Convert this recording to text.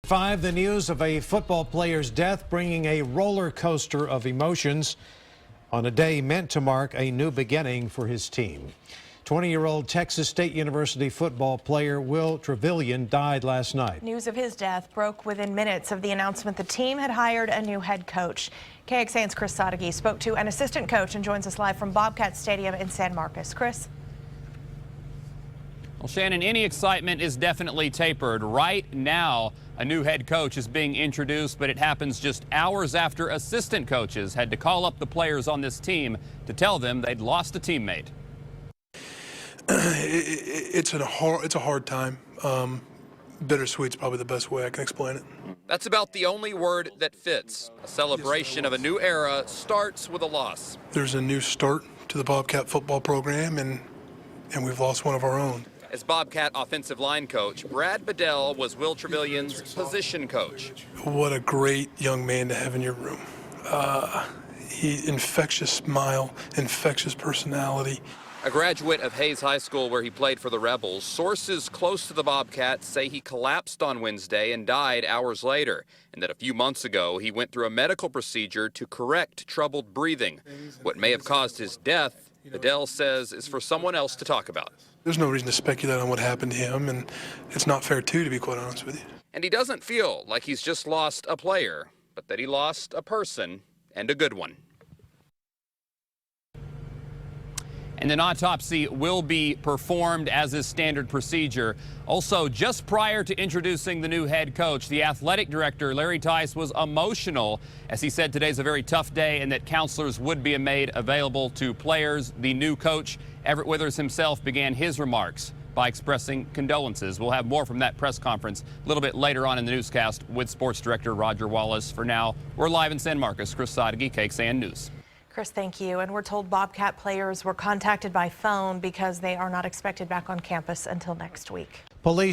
5, the news of a football player's death bringing a roller coaster of emotions on a day meant to mark a new beginning for his team. 20-year-old Texas State University football player Will Trevillion died last night. News of his death broke within minutes of the announcement the team had hired a new head coach. KXAN's Chris SADEGHI spoke to an assistant coach and joins us live from Bobcat Stadium in San Marcos. Chris? Well, Shannon, any excitement is definitely tapered. Right now, a new head coach is being introduced, but it happens just hours after assistant coaches had to call up the players on this team to tell them they'd lost a teammate. It's a hard time. Bittersweet's probably the best way I can explain it. That's about the only word that fits. A celebration of a new era starts with a loss. There's a new start to the Bobcat football program, and we've lost one of our own. As Bobcat offensive line coach, Brad Bedell was Will Trevillion's position coach. What a great young man to have in your room. Infectious smile, infectious personality. A graduate of Hayes High School where he played for the Rebels, sources close to the Bobcats say he collapsed on Wednesday and died hours later, and that a few months ago he went through a medical procedure to correct troubled breathing. What may have caused his death, Bedell says, is for someone else to talk about. There's no reason to speculate on what happened to him, and it's not fair too, to be quite honest with you. And he doesn't feel like he's just lost a player, but that he lost a person, and a good one. And an autopsy will be performed as is standard procedure. Also, just prior to introducing the new head coach, the athletic director, Larry Tice, was emotional as he said today's a very tough day and that counselors would be made available to players. The new coach, Everett Withers himself, began his remarks by expressing condolences. We'll have more from that press conference a little bit later on in the newscast with sports director Roger Wallace. For now, we're live in San Marcos. Chris SADEGHI, KXAN News. Chris, thank you. And we're told Bobcat players were contacted by phone because they are not expected back on campus until next week. Police